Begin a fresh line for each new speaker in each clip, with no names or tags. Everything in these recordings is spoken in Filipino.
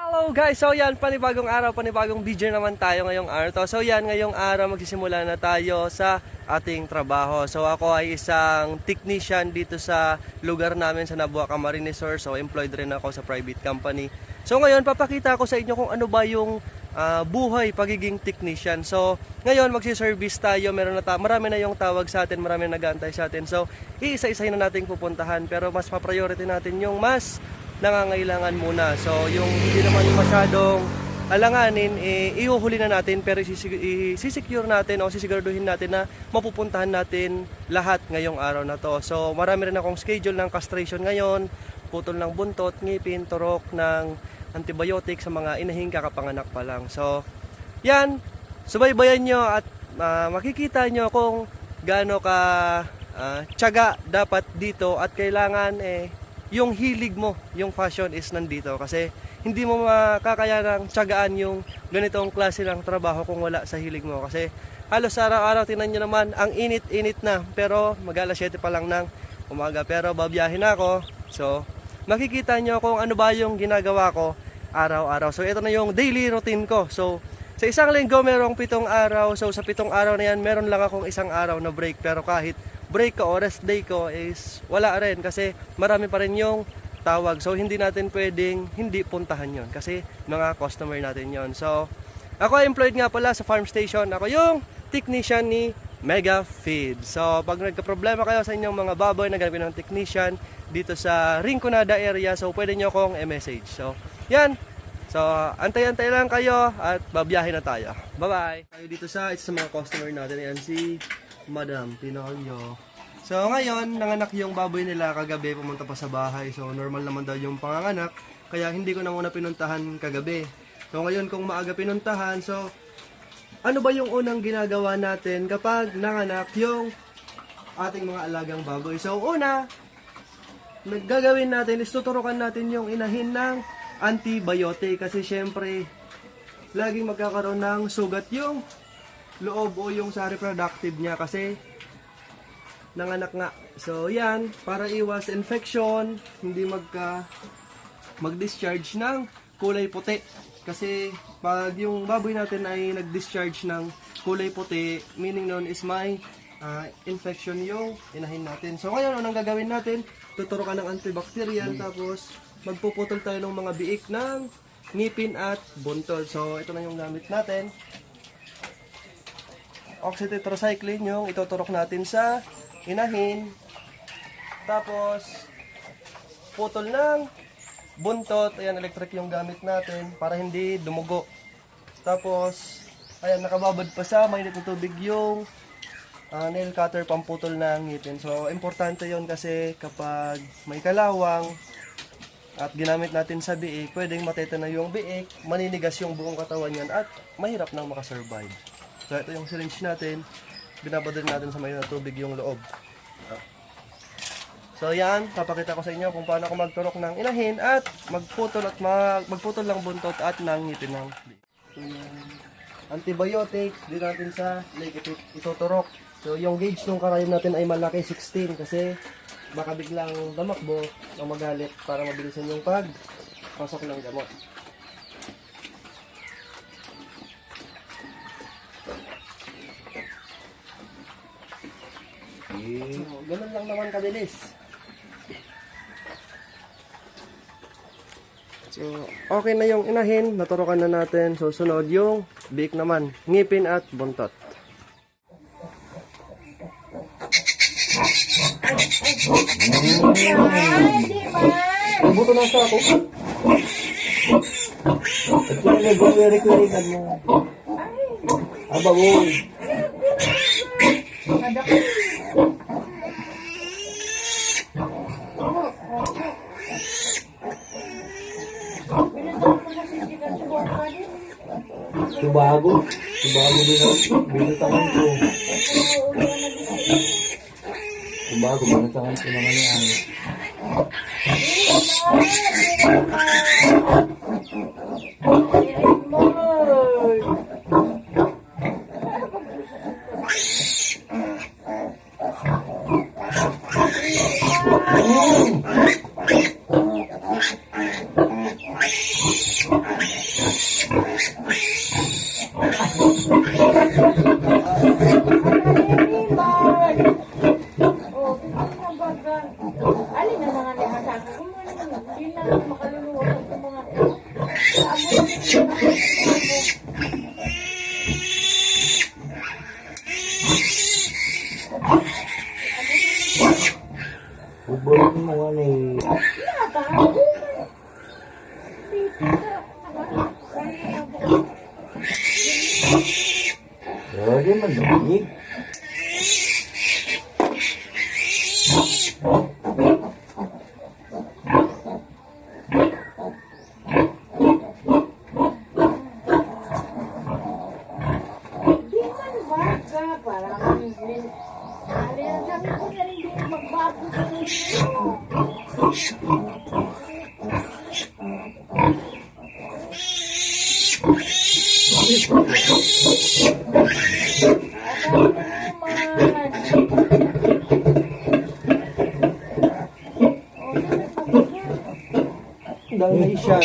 Hello guys! So yan, panibagong araw, panibagong video naman tayo ngayong araw to. So yan, ngayong araw magsisimula na tayo sa ating trabaho. So ako ay isang technician dito sa lugar namin sa Nabua Camarines Sur. So employed rin ako sa private company. So ngayon, papakita ko sa inyo kung ano ba yung buhay pagiging technician. So ngayon, magsiservice tayo. Marami na yung tawag sa atin, marami na nag-aantay sa atin. So iisa-isahin na natin pupuntahan. Pero mas pa-priority natin yung mas nangangailangan muna. So yung hindi naman masyadong alanganin, ihuhuli na natin, pero isisecure natin o sisiguraduhin natin na mapupuntahan natin lahat ngayong araw na to. So marami rin akong schedule ng castration ngayon, putol ng buntot, ngipin, turok ng antibiotic sa mga inahing kakapanganak pa lang. So yan, subaybayan nyo at makikita nyo kung gaano ka tiyaga dapat dito at kailangan yung hilig mo, yung passion is nandito kasi hindi mo makakayanang tiyagaan yung ganitong klase ng trabaho kung wala sa hilig mo kasi halos araw-araw tingnan nyo naman ang init-init na pero mag-alas 7 pa lang ng umaga pero babiyahin ako. So makikita nyo kung ano ba yung ginagawa ko araw-araw. So ito na yung daily routine ko. So sa isang linggo merong 7 araw. So sa 7 araw na yan meron lang akong isang araw na break pero kahit break ko o rest day ko is wala rin kasi marami pa rin yung tawag. So hindi natin pwedeng hindi puntahan yon kasi mga customer natin yon. So ako ay employed nga pala sa farm station. Ako yung technician ni Mega Feed. So pag nagka-problema kayo sa inyong mga baboy, naghanapin ng technician dito sa Rinconada area, so pwede nyo akong i-message. So yan. So antay-antay lang kayo at babiyahin na tayo. Bye-bye. Tayo dito sa mga customer natin. Yan si Madam Pinolyo. So ngayon, nanganak yung baboy nila kagabi, pumunta pa sa bahay. So normal naman daw yung panganganak, kaya hindi ko na muna pinuntahan kagabi. So ngayon kung maaga pinuntahan, so ano ba yung unang ginagawa natin kapag nanganak yung ating mga alagang baboy? So una, naggagawin natin is tuturukan natin yung inahin ng antibiotic kasi syempre laging magkakaroon ng sugat yung loob o yung sa reproductive niya kasi nanganak nga. So yan, para iwas infection, hindi mag-discharge ng kulay puti. Kasi pag yung baboy natin ay nag-discharge ng kulay puti, meaning nun is may infection yung inahin natin. So ngayon, anong gagawin natin? Tuturukan ng antibacterial, tapos magpuputol tayo ng mga biik ng ngipin at buntol. So ito na yung gamit natin. Oxytetracycline yung ituturok natin sa inahin. Tapos putol ng buntot. Ayan, electric yung gamit natin para hindi dumugo. Tapos ayan, nakababad pa sa mainit na tubig yung nail cutter pamputol ng ngipin. So importante yon kasi kapag may kalawang at ginamit natin sa biik, pwedeng matete na yung biik, maninigas yung buong katawan yan at mahirap nang makasurvive. So ito yung syringe natin, binabadal natin sa mainit na tubig yung loob. So yan, papakita ko sa inyo kung paano ako magturok ng inahin at magputol ng buntot at ng ngipin ng biik. So antibiotics, din natin sa leg ituturok. So yung gauge ng karayom natin ay malaki, 16 kasi baka biglang damakbo o magalit para mabilisan yung pagpasok ng gamot. So, ganun lang naman kabilis. So, okay na yung inahin, naturukan na natin. So, sunod yung biik naman, ngipin at buntot. Buto na sa ako. Ito na nag-query-query mo. Abangoy. Subago din ako. Binutangan ko. Subago, binutangan ko naman yan.
Alin na mga nakasaka ko man. Hindi na makaluluwas sa mga
Ubod mo ano eh. Lagi man lumig.
Di man baga, parang alin sabi ko na rin di magbago sa inyo.
Dalmatian.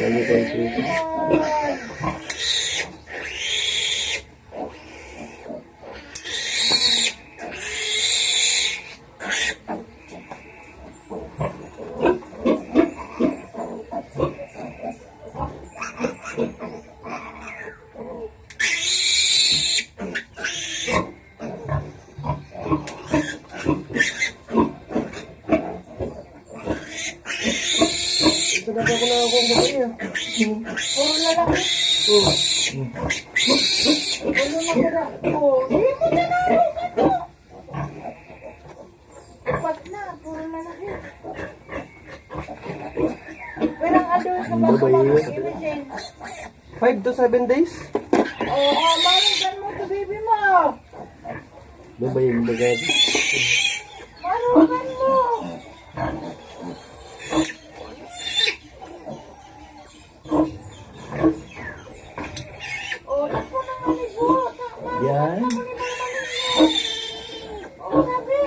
Lagi ko ito.
Talaga ko na ako ang babae ah.
Puro lalaki. Puro nakura. Di mo na naroon ka. Upat na, puro lalaki. Pero ang adult sa mga mag-imisin.
5 to 7 days?
Oo, marugan mo to baby mo.
Babay yung bagay.
Marugan mo. Oh, ako na malibot.
Yan.
Oh, sabi.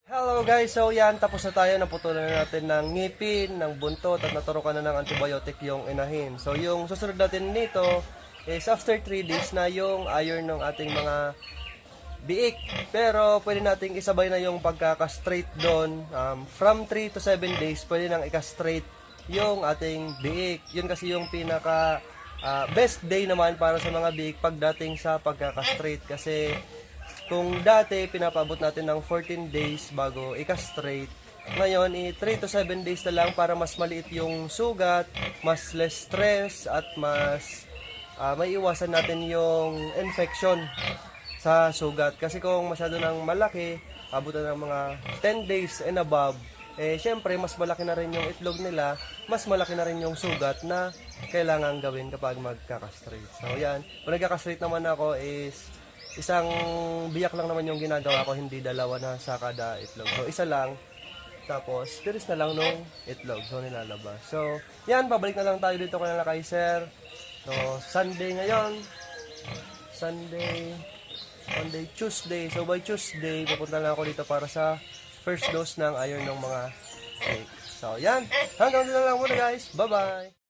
Hello guys, so yan, tapos na tayo, naputulan na natin ng ngipin, ng buntot at naturukan na ng antibiotic yung inahin. So yung susunod natin nito is after 3 days na yung iron ng ating mga biik. Pero pwede nating isabay na yung pagkaka-straight doon. From 3 to 7 days, pwede nang ika-straight yung ating biik. Yun kasi yung pinaka best day naman para sa mga biik pagdating sa pagkaka-straight. Kasi kung dati pinapabot natin ng 14 days bago ika-straight, ngayon 3 to 7 days na lang para mas maliit yung sugat, mas less stress at mas may iwasan natin yung infection sa sugat. Kasi kung masyado nang malaki, abutan ng mga 10 days and above, syempre mas malaki na rin yung itlog nila, mas malaki na rin yung sugat na kailangan gawin kapag magkaka-straight. So yan, kung nagkaka-straight naman ako is isang biyak lang naman yung ginagawa ko, hindi dalawa na sa kada itlog. So isa lang, tapos tiris na lang nung itlog, so nilalabas. So yan, pabalik na lang tayo dito kay Sir. So Sunday ngayon, Tuesday. So by Tuesday, pupunta na ako dito para sa first dose ng iron ng mga cake. So yan, hanggang dito na lang muna guys. Bye bye!